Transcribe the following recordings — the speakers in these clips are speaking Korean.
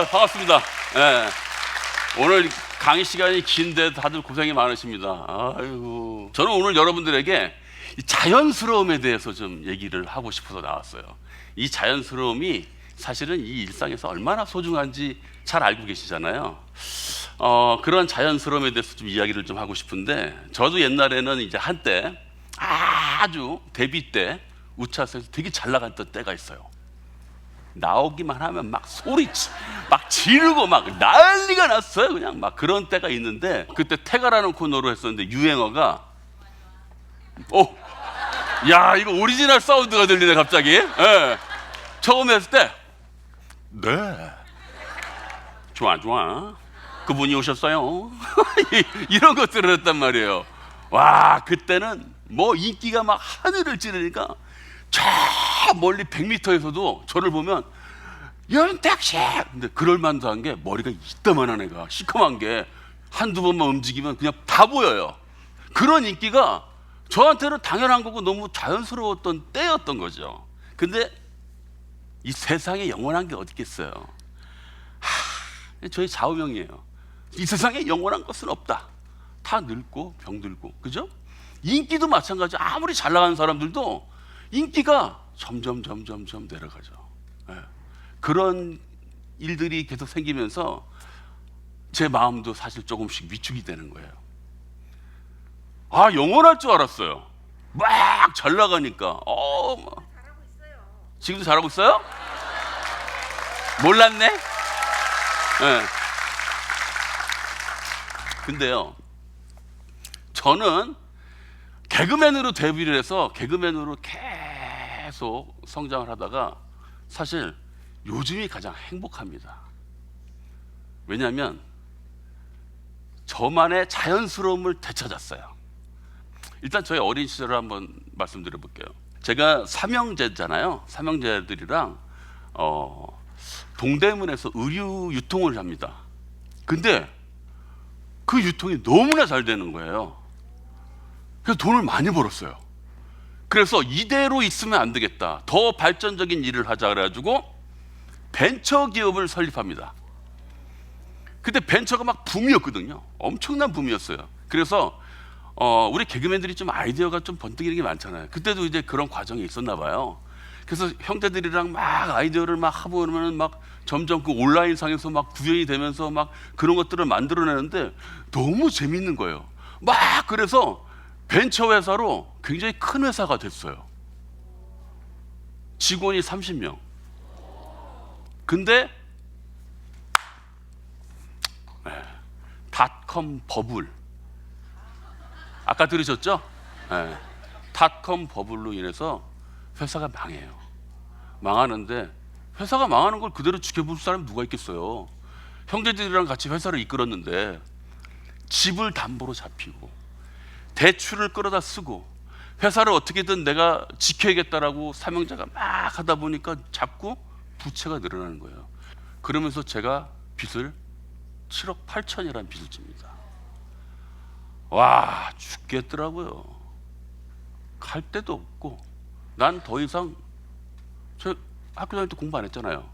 반갑습니다. 예. 오늘 강의 시간이 긴데 다들 고생이 많으십니다. 아이고. 저는 오늘 여러분들에게 이 자연스러움에 대해서 좀 얘기를 하고 싶어서 나왔어요. 이 자연스러움이 사실은 이 일상에서 얼마나 소중한지 잘 알고 계시잖아요. 그런 자연스러움에 대해서 좀 이야기를 좀 하고 싶은데, 저도 옛날에는 이제 한때 아주 데뷔 때 우차사에서 되게 잘 나갔던 때가 있어요. 나오기만 하면 막 막 지르고 막 난리가 났어요. 그냥 막 그런 때가 있는데, 그때 태가라는 코너로 했었는데 유행어가 야, 이거 오리지널 사운드가 들리네 갑자기. 예. 처음 했을 때 네, 좋아 그분이 오셨어요. 이런 것들을 했단 말이에요. 와, 그때는 뭐 인기가 막 하늘을 찌르니까 저 멀리 100m에서도 저를 보면 윤택씨! 근데 그럴만도 한 게 머리가 이따만한 애가 시커먼 게 한두 번만 움직이면 그냥 다 보여요. 그런 인기가 저한테는 당연한 거고 너무 자연스러웠던 때였던 거죠. 근데 이 세상에 영원한 게 어디 있겠어요. 저희 좌우명이에요. 이 세상에 영원한 것은 없다. 다 늙고 병들고, 그죠? 인기도 마찬가지. 아무리 잘 나가는 사람들도 인기가 점점 내려가죠. 네. 그런 일들이 계속 생기면서 제 마음도 사실 조금씩 위축이 되는 거예요. 영원할 줄 알았어요. 막 잘 나가니까. 지금도 잘하고 있어요? 몰랐네? 네. 근데요, 저는 개그맨으로 데뷔를 해서 개그맨으로 계속 성장을 하다가 사실 요즘이 가장 행복합니다. 왜냐하면 저만의 자연스러움을 되찾았어요. 일단 저의 어린 시절을 한번 말씀드려 볼게요. 제가 삼형제잖아요. 삼형제들이랑 동대문에서 의류 유통을 합니다. 근데 그 유통이 너무나 잘 되는 거예요. 그래서 돈을 많이 벌었어요. 그래서 이대로 있으면 안 되겠다, 더 발전적인 일을 하자 그래가지고 벤처기업을 설립합니다. 그때 벤처가 막 붐이었거든요. 엄청난 붐이었어요. 그래서 우리 개그맨들이 좀 아이디어가 좀 번뜩이는 게 많잖아요. 그때도 이제 그런 과정이 있었나 봐요. 그래서 형제들이랑 막 아이디어를 막 하고 그러면 막 점점 그 온라인상에서 막 구현이 되면서 막 그런 것들을 만들어내는데 너무 재밌는 거예요. 막 그래서 벤처 회사로 굉장히 큰 회사가 됐어요. 직원이 30명. 근데 닷컴 버블, 아까 들으셨죠? 닷컴 버블로 인해서 회사가 망해요. 망하는데 회사가 망하는 걸 그대로 지켜볼 사람이 누가 있겠어요. 형제들이랑 같이 회사를 이끌었는데 집을 담보로 잡히고 대출을 끌어다 쓰고 회사를 어떻게든 내가 지켜야겠다라고 삼형제가 막 하다 보니까 자꾸 부채가 늘어나는 거예요. 그러면서 제가 빚을 7억 8천이라는 빚을 집니다. 와, 죽겠더라고요. 갈 데도 없고, 난 더 이상, 저 학교 다닐 때 공부 안 했잖아요.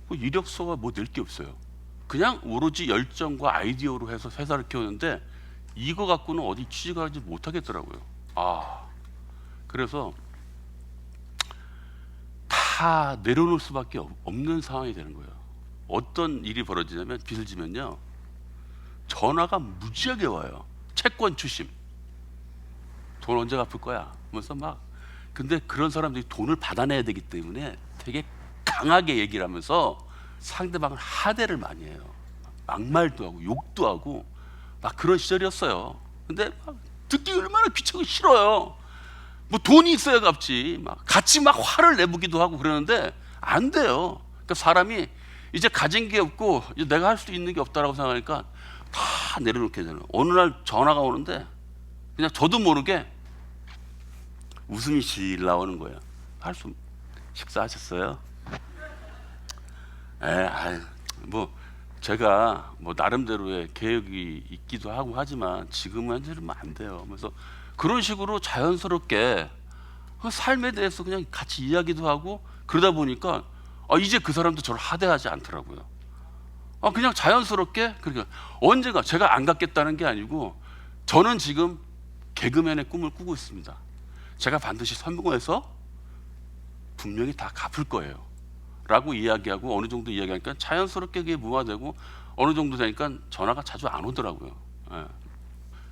뭐 이력서가 뭐 낼 게 없어요. 그냥 오로지 열정과 아이디어로 해서 회사를 키우는데 이거 갖고는 어디 취직하지 못하겠더라고요. 그래서 다 내려놓을 수밖에 없는 상황이 되는 거예요. 어떤 일이 벌어지냐면, 빚을 지면요, 전화가 무지하게 와요. 채권 추심, 돈 언제 갚을 거야 하면서 막. 근데 그런 사람들이 돈을 받아내야 되기 때문에 되게 강하게 얘기를 하면서 상대방을 하대를 많이 해요. 막말도 하고 욕도 하고 막 그런 시절이었어요. 근데 막 듣기 얼마나 귀찮고 싫어요. 뭐 돈이 있어야 갚지. 막 같이 막 화를 내보기도 하고 그러는데 안 돼요. 그러니까 사람이 이제 가진 게 없고 이제 내가 할 수 있는 게 없다라고 생각하니까 다 내려놓게 되는. 어느 날 전화가 오는데 그냥 저도 모르게 웃음이 실 나오는 거예요. 식사하셨어요? 뭐 제가 뭐 나름대로의 계획이 있기도 하고 하지만 지금은 이러면 안 돼요. 그래서 그런 식으로 자연스럽게 삶에 대해서 그냥 같이 이야기도 하고 그러다 보니까 이제 그 사람도 저를 하대하지 않더라고요. 그냥 자연스럽게. 그러니까 언제가 제가 안 갖겠다는 게 아니고 저는 지금 개그맨의 꿈을 꾸고 있습니다. 제가 반드시 성공해서 분명히 다 갚을 거예요 라고 이야기하고 어느 정도 이야기하니까 자연스럽게 그게 무화되고 어느 정도 되니까 전화가 자주 안 오더라고요. 예.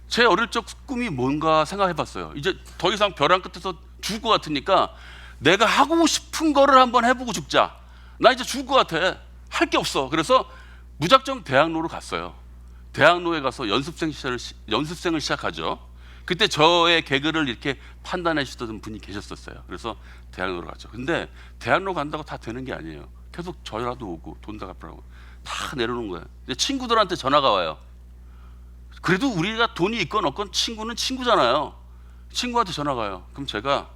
제 어릴 적 꿈이 뭔가 생각해 봤어요. 이제 더 이상 벼랑 끝에서 죽을 것 같으니까 내가 하고 싶은 거를 한번 해보고 죽자. 나 이제 죽을 것 같아. 할 게 없어. 그래서 무작정 대학로로 갔어요. 대학로에 가서 연습생을 시작하죠. 그때 저의 개그를 이렇게 판단해 주시던 분이 계셨었어요. 그래서 대학로로 갔죠. 근데 대학로 간다고 다 되는 게 아니에요. 계속 전화도 오고 돈 다 갚으라고 다 내려놓은 거예요. 근데 친구들한테 전화가 와요. 그래도 우리가 돈이 있건 없건 친구는 친구잖아요. 친구한테 전화가 와요. 그럼 제가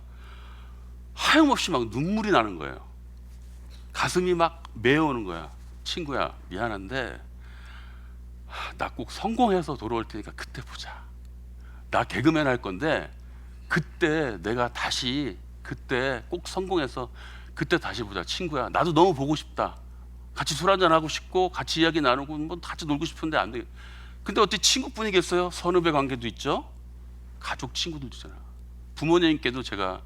하염없이 막 눈물이 나는 거예요. 가슴이 막 메어오는 거야. 친구야, 미안한데 나 꼭 성공해서 돌아올 테니까 그때 보자. 나 개그맨 할 건데 그때 내가 다시 그때 꼭 성공해서 그때 다시 보자. 친구야, 나도 너무 보고 싶다. 같이 술 한잔 하고 싶고 같이 이야기 나누고 뭐 같이 놀고 싶은데 안 돼. 근데 어떻게 친구뿐이겠어요? 선후배 관계도 있죠. 가족 친구들도 있잖아요. 부모님께도 제가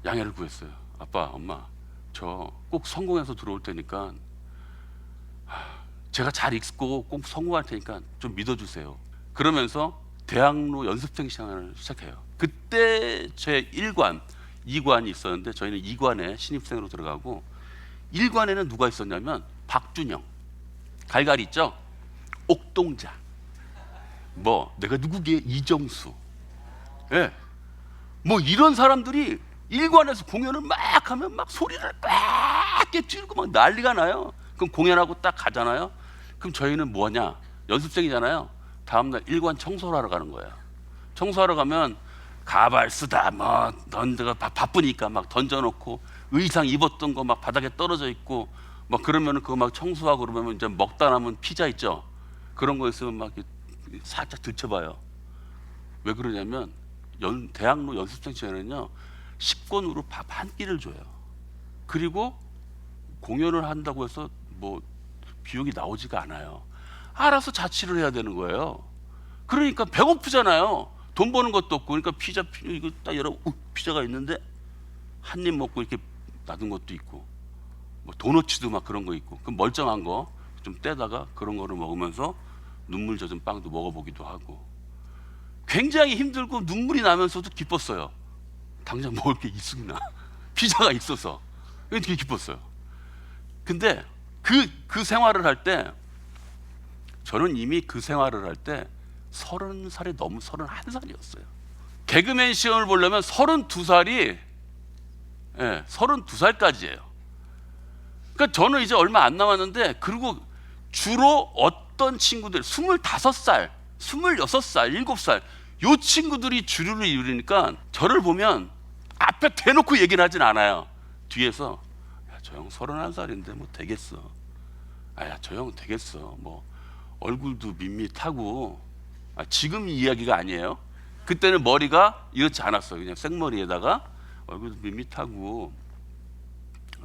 양해를 구했어요. 아빠, 엄마, 저 꼭 성공해서 들어올 테니까 제가 잘 읽고 꼭 성공할 테니까 좀 믿어주세요. 그러면서 대학로 연습생 생활을 시작해요. 그때 제 1관, 2관이 있었는데 저희는 2관에 신입생으로 들어가고 1관에는 누가 있었냐면 박준영, 갈갈이 있죠? 옥동자, 뭐 내가 누구게 이정수, 예, 뭐 이런 사람들이 1관에서 공연을 막 하면 막 소리를 꽉 깨뜨리고 막 난리가 나요. 그럼 공연하고 딱 가잖아요. 그럼 저희는 뭐하냐? 연습생이잖아요. 다음날 1관 청소를 하러 가는 거예요. 청소하러 가면 가발 쓰다 뭐 던져가 바쁘니까 막 던져놓고 의상 입었던 거 막 바닥에 떨어져 있고 막 그러면 그거 막 청소하고 그러면 이제 먹다 남은 피자 있죠. 그런 거 있으면 막 살짝 들춰봐요. 왜 그러냐면 대학로 연습생 시절에는요 10권으로 밥 한 끼를 줘요. 그리고 공연을 한다고 해서 뭐 비용이 나오지가 않아요. 알아서 자취를 해야 되는 거예요. 그러니까 배고프잖아요. 돈 버는 것도 없고. 그러니까 피자 이거 딱 열어 피자가 있는데 한 입 먹고 이렇게 놔둔 것도 있고 뭐 도너츠도 막 그런 거 있고. 그럼 멀쩡한 거 좀 떼다가 그런 거를 먹으면서 눈물 젖은 빵도 먹어보기도 하고 굉장히 힘들고 눈물이 나면서도 기뻤어요. 당장 먹을 게 있으나 피자가 있어서 되게 기뻤어요. 근데 그 생활을 할 때 저는 이미 그 생활을 할 때 30살이 넘은 31살이었어요. 개그맨 시험을 보려면 32살이 32살까지예요. 그러니까 저는 이제 얼마 안 남았는데 그리고 주로 어떤 친구들 25살, 26살, 7살 요 친구들이 주류를 이루니까 저를 보면 앞에 대놓고 얘기를 하진 않아요. 뒤에서 저 형 31살인데 뭐 되겠어. 야 저 형 되겠어. 뭐 얼굴도 밋밋하고 지금 이야기가 아니에요. 그때는 머리가 이렇지 않았어요. 그냥 생머리에다가 얼굴도 밋밋하고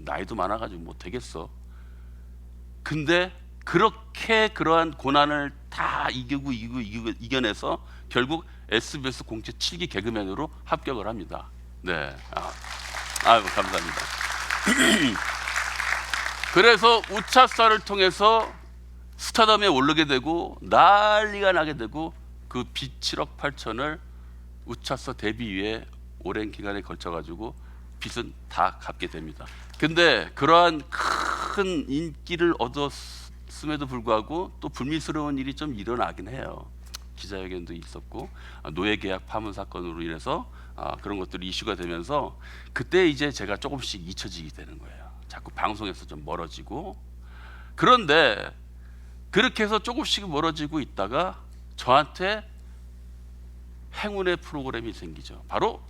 나이도 많아가지고 뭐 되겠어. 근데 그렇게 그러한 고난을 다 이겨내서 결국 SBS 공채 7기 개그맨으로 합격을 합니다. 네, 아유 감사합니다. 그래서 우차사를 통해서 스타덤에 오르게 되고 난리가 나게 되고 그 빚 7억 8천을 우차사 데뷔 이후에 오랜 기간에 걸쳐 가지고 빚은 다 갚게 됩니다. 근데 그러한 큰 인기를 얻었음에도 불구하고 또 불미스러운 일이 좀 일어나긴 해요. 기자회견도 있었고 노예계약 파문 사건으로 인해서 그런 것들이 이슈가 되면서 그때 이제 제가 조금씩 잊혀지게 되는 거예요. 자꾸 방송에서 좀 멀어지고. 그런데 그렇게 해서 조금씩 멀어지고 있다가 저한테 행운의 프로그램이 생기죠. 바로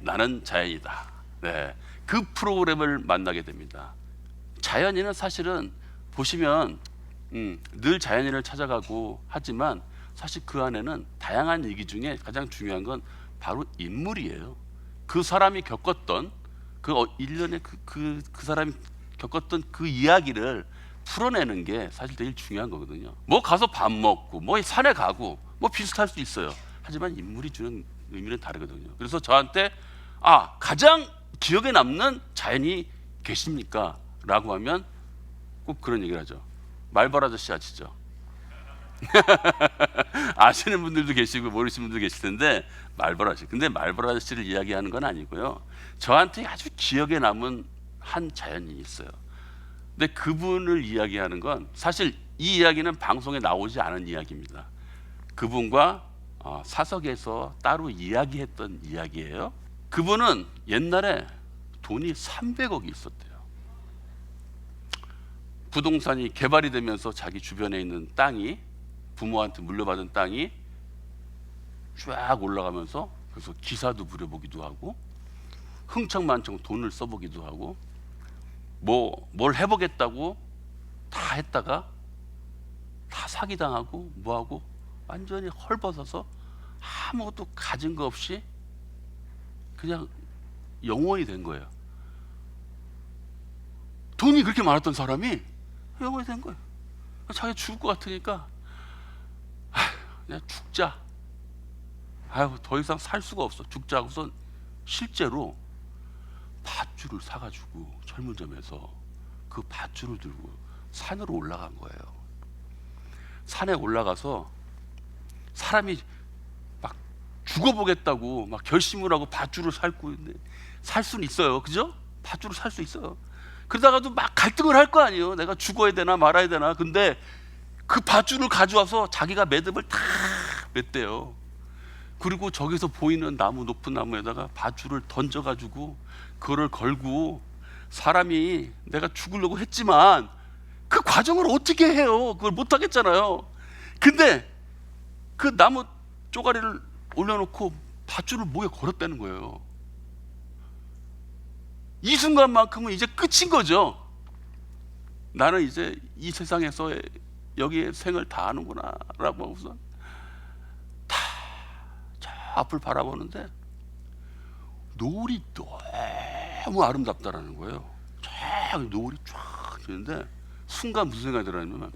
나는 자연이다. 네, 그 프로그램을 만나게 됩니다. 자연이는 사실은 보시면 늘 자연인을 찾아가고 하지만 사실 그 안에는 다양한 얘기 중에 가장 중요한 건 바로 인물이에요. 그 사람이 겪었던 그 일련의 그 사람이 겪었던 그 이야기를 풀어내는 게 사실 제일 중요한 거거든요. 뭐 가서 밥 먹고 뭐 산에 가고 뭐 비슷할 수 있어요. 하지만 인물이 주는 의미는 다르거든요. 그래서 저한테 가장 기억에 남는 자연이 계십니까? 라고 하면 꼭 그런 얘기를 하죠. 말벌 아저씨 아시죠? 아시는 분들도 계시고 모르시는 분들도 계실 텐데 말벌 아저씨. 근데 말벌 아저씨를 이야기하는 건 아니고요. 저한테 아주 기억에 남은 한 자연인이 있어요. 근데 그분을 이야기하는 건 사실 이 이야기는 방송에 나오지 않은 이야기입니다. 그분과 사석에서 따로 이야기했던 이야기예요. 그분은 옛날에 돈이 300억이 있었대요. 부동산이 개발이 되면서 자기 주변에 있는 땅이 부모한테 물려받은 땅이 쫙 올라가면서 그래서 기사도 부려보기도 하고 흥청만청 돈을 써보기도 하고 뭘 해보겠다고 다 했다가 다 사기당하고 뭐하고 완전히 헐벗어서 아무것도 가진 거 없이 그냥 영원히 된 거예요. 돈이 그렇게 많았던 사람이 영원히 된 거예요. 자기 죽을 것 같으니까 그냥 죽자. 더 이상 살 수가 없어. 죽자 하고선 실제로 밧줄을 사가지고 철물점에서 그 밧줄을 들고 산으로 올라간 거예요. 산에 올라가서 사람이 막 죽어보겠다고 막 결심을 하고 밧줄을 살고 있는데 살 수는 있어요. 그죠? 밧줄을 살 수 있어요. 그러다가도 막 갈등을 할 거 아니에요. 내가 죽어야 되나 말아야 되나. 근데 그 밧줄을 가져와서 자기가 매듭을 다 맸대요. 그리고 저기서 보이는 나무, 높은 나무에다가 밧줄을 던져가지고 그거를 걸고 사람이 내가 죽으려고 했지만 그 과정을 어떻게 해요? 그걸 못 하겠잖아요. 근데 그 나무 쪼가리를 올려놓고 밧줄을 목에 걸었다는 거예요. 이 순간만큼은 이제 끝인 거죠. 나는 이제 이 세상에서 여기에 생을 다 하는구나 라고 하고서 다 저 앞을 바라보는데 노을이 너무 아름답다라는 거예요. 쫙 노을이 쫙 지는데 순간 무슨 생각이 들었냐면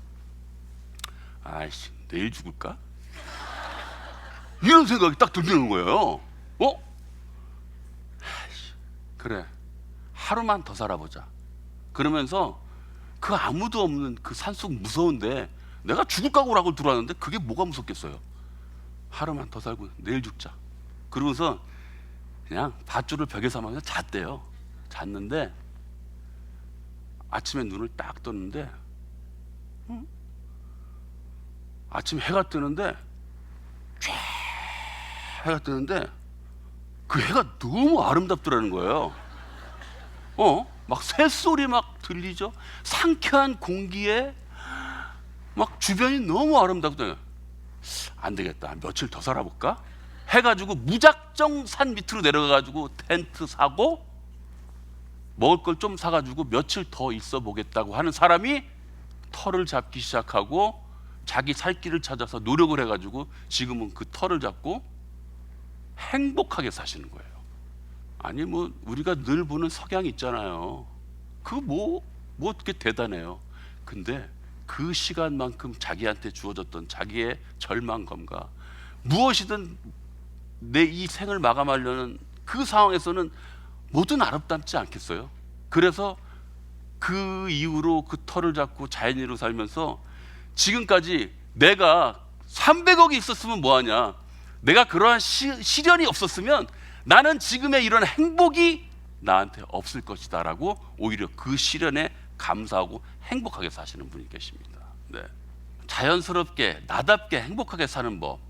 아이씨 내일 죽을까? 이런 생각이 딱 들는 거예요. 아이씨, 그래 하루만 더 살아보자. 그러면서 그 아무도 없는 그 산속 무서운데 내가 죽을 각오라고 들어왔는데 그게 뭐가 무섭겠어요. 하루만 더 살고 내일 죽자. 그러고서 그냥 밧줄을 벽에 삼아서 잤대요. 잤는데 아침에 눈을 딱 떴는데 아침 해가 뜨는데 쫙 해가 뜨는데 그 해가 너무 아름답더라는 거예요. 막 새소리 막 들리죠. 상쾌한 공기에 막 주변이 너무 아름답다. 안 되겠다. 며칠 더 살아볼까? 해가지고 무작정 산 밑으로 내려가가지고 텐트 사고 먹을 걸 좀 사가지고 며칠 더 있어 보겠다고 하는 사람이 털을 잡기 시작하고 자기 살 길을 찾아서 노력을 해가지고 지금은 그 털을 잡고 행복하게 사시는 거예요. 아니 뭐 우리가 늘 보는 석양 있잖아요. 그거 뭐 어떻게 대단해요. 근데 그 시간만큼 자기한테 주어졌던 자기의 절망감과 무엇이든 내 이 생을 마감하려는 그 상황에서는 뭐든 아름답지 않겠어요? 그래서 그 이후로 그 털을 잡고 자연인으로 살면서 지금까지 내가 300억이 있었으면 뭐하냐, 내가 그러한 시련이 없었으면 나는 지금의 이런 행복이 나한테 없을 것이다 라고 오히려 그 시련에 감사하고 행복하게 사시는 분이 계십니다. 네. 자연스럽게 나답게 행복하게 사는 법,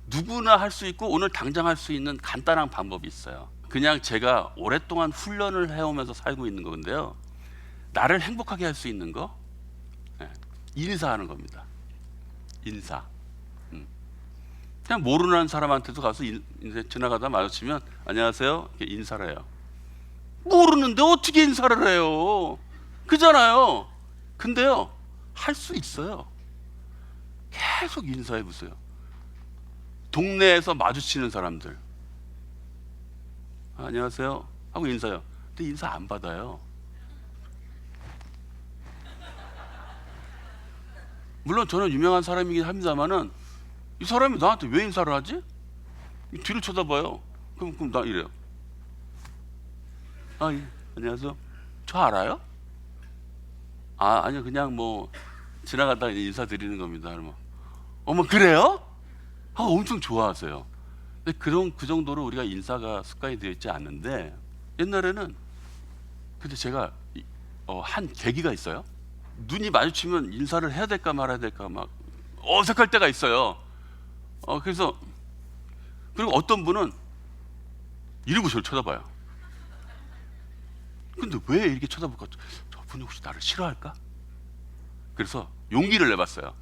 누구나 할 수 있고 오늘 당장 할 수 있는 간단한 방법이 있어요. 그냥 제가 오랫동안 훈련을 해오면서 살고 있는 건데요, 나를 행복하게 할 수 있는 거, 인사하는 겁니다. 인사. 그냥 모르는 사람한테도 가서 지나가다 마주치면 안녕하세요 이렇게 인사를 해요. 모르는데 어떻게 인사를 해요? 그잖아요. 근데요 할 수 있어요. 계속 인사해 보세요. 동네에서 마주치는 사람들 안녕하세요 하고 인사해요. 근데 인사 안 받아요. 물론 저는 유명한 사람이긴 합니다만은 이 사람이 나한테 왜 인사를 하지? 뒤를 쳐다봐요. 그럼 나 이래요. 아, 예. 안녕하세요. 저 알아요? 아, 아니요. 그냥 뭐 지나가다가 인사드리는 겁니다. 그러면 어머, 그래요? 아, 엄청 좋아하세요. 근데 그 정도로 우리가 인사가 습관이 되어 있지 않는데, 옛날에는 근데 제가 한 계기가 있어요. 눈이 마주치면 인사를 해야 될까 말아야 될까 막 어색할 때가 있어요. 그래서 그리고 어떤 분은 이러고 저를 쳐다봐요. 근데 왜 이렇게 쳐다볼까? 저분이 혹시 나를 싫어할까? 그래서 용기를 내봤어요.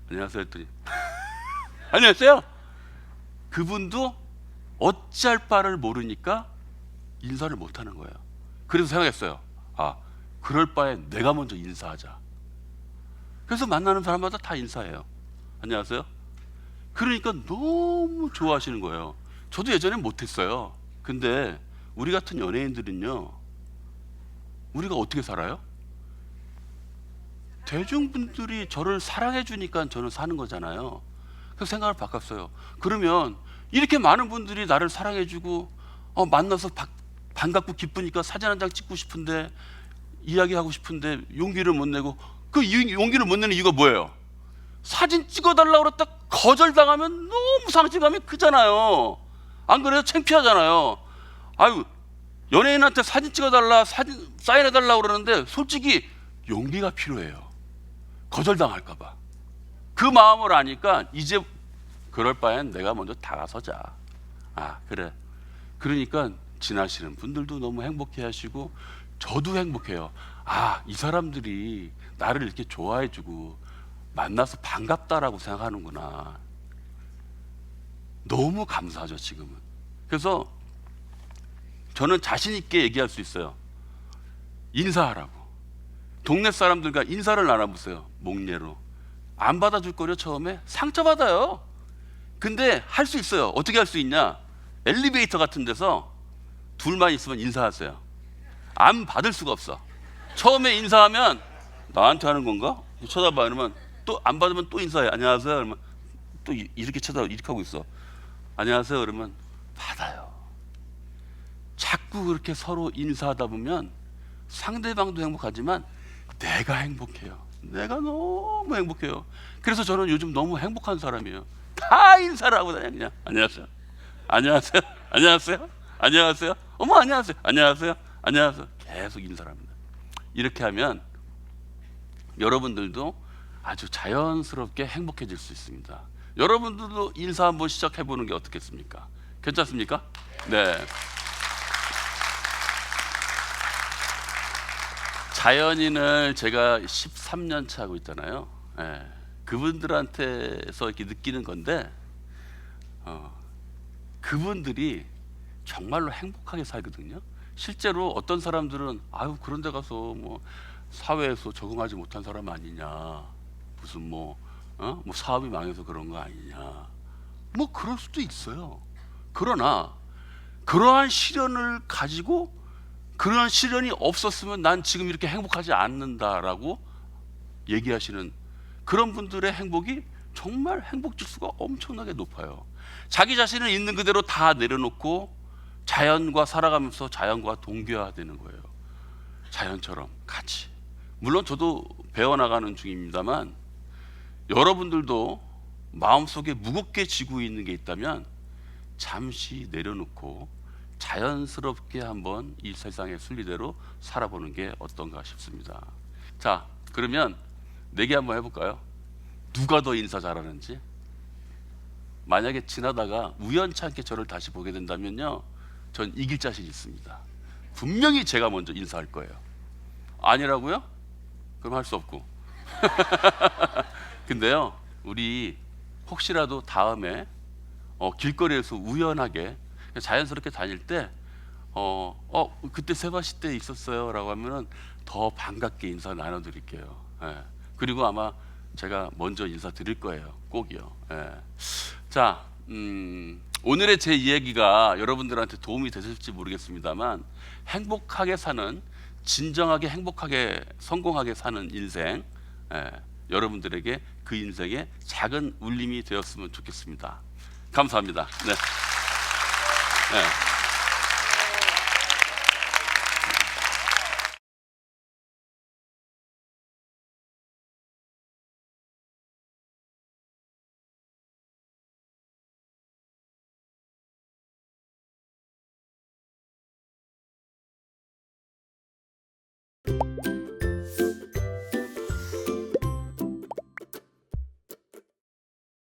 안녕하세요 했더니 안녕하세요. 그분도 어찌할 바를 모르니까 인사를 못하는 거예요. 그래서 생각했어요. 아, 그럴 바에 내가 먼저 인사하자. 그래서 만나는 사람마다 다 인사해요. 안녕하세요. 그러니까 너무 좋아하시는 거예요. 저도 예전엔 못했어요. 근데 우리 같은 연예인들은요, 우리가 어떻게 살아요? 대중분들이 저를 사랑해 주니까 저는 사는 거잖아요. 그래서 생각을 바꿨어요. 그러면 이렇게 많은 분들이 나를 사랑해 주고 만나서 반갑고 기쁘니까 사진 한 장 찍고 싶은데, 이야기하고 싶은데 용기를 못 내고, 그 용기를 못 내는 이유가 뭐예요? 사진 찍어달라고 그랬다 거절당하면 너무 상실감이 크잖아요. 안 그래요? 창피하잖아요. 아유, 연예인한테 사진 찍어달라, 사진 사인해달라고 그러는데 솔직히 용기가 필요해요. 거절당할까봐. 그 마음을 아니까 이제 그럴 바엔 내가 먼저 다가서자. 아, 그래. 그러니까 지나시는 분들도 너무 행복해 하시고 저도 행복해요. 아, 이 사람들이 나를 이렇게 좋아해 주고 만나서 반갑다라고 생각하는구나. 너무 감사하죠, 지금은. 그래서 저는 자신 있게 얘기할 수 있어요. 인사하라고. 동네 사람들과 인사를 나눠보세요. 목례로. 안 받아줄 거려 처음에? 상처받아요. 근데 할 수 있어요. 어떻게 할 수 있냐? 엘리베이터 같은 데서 둘만 있으면 인사하세요. 안 받을 수가 없어. 처음에 인사하면 나한테 하는 건가? 쳐다봐. 이러면 또 안 받으면 또 인사해. 안녕하세요. 그러면 또 이렇게 쳐다봐. 이렇게 하고 있어. 안녕하세요. 그러면 받아요. 자꾸 그렇게 서로 인사하다 보면 상대방도 행복하지만 내가 행복해요. 내가 너무 행복해요. 그래서 저는 요즘 너무 행복한 사람이에요. 다 인사를 하고 다녀요. 그냥 안녕하세요. 안녕하세요. 안녕하세요. 안녕하세요. 어머, 안녕하세요. 안녕하세요. 안녕하세요. 계속 인사를 합니다. 이렇게 하면 여러분들도 아주 자연스럽게 행복해질 수 있습니다. 여러분들도 인사 한번 시작해 보는 게 어떻겠습니까? 괜찮습니까? 네. 자연인을 제가 13년 차 하고 있잖아요. 네. 그분들한테서 이렇게 느끼는 건데, 그분들이 정말로 행복하게 살거든요. 실제로 어떤 사람들은 아유, 그런 데 가서 뭐 사회에서 적응하지 못한 사람 아니냐, 무슨 뭐 사업이 망해서 그런 거 아니냐, 뭐 그럴 수도 있어요. 그러나 그러한 시련을 가지고 그러한 시련이 없었으면 난 지금 이렇게 행복하지 않는다라고 얘기하시는 그런 분들의 행복이 정말 행복指수가 엄청나게 높아요. 자기 자신을 있는 그대로 다 내려놓고 자연과 살아가면서 자연과 동교화되는 거예요. 자연처럼 같이. 물론 저도 배워나가는 중입니다만, 여러분들도 마음속에 무겁게 지고 있는 게 있다면 잠시 내려놓고 자연스럽게 한번 이 세상의 순리대로 살아보는 게 어떤가 싶습니다. 자, 그러면 내기 한번 해볼까요? 누가 더 인사 잘하는지. 만약에 지나다가 우연찮게 저를 다시 보게 된다면요, 전 이길 자신 있습니다. 분명히 제가 먼저 인사할 거예요. 아니라고요? 그럼 할 수 없고. 근데요, 우리 혹시라도 다음에 길거리에서 우연하게 자연스럽게 다닐 때 그때 세바시 때 있었어요 라고 하면은 더 반갑게 인사 나눠드릴게요. 예. 그리고 아마 제가 먼저 인사드릴 거예요. 꼭이요. 예. 자, 오늘의 제 이야기가 여러분들한테 도움이 되실지 모르겠습니다만, 행복하게 사는, 진정하게 행복하게 성공하게 사는 인생, 여러분들에게 그 인생의 작은 울림이 되었으면 좋겠습니다. 감사합니다. 네. 네.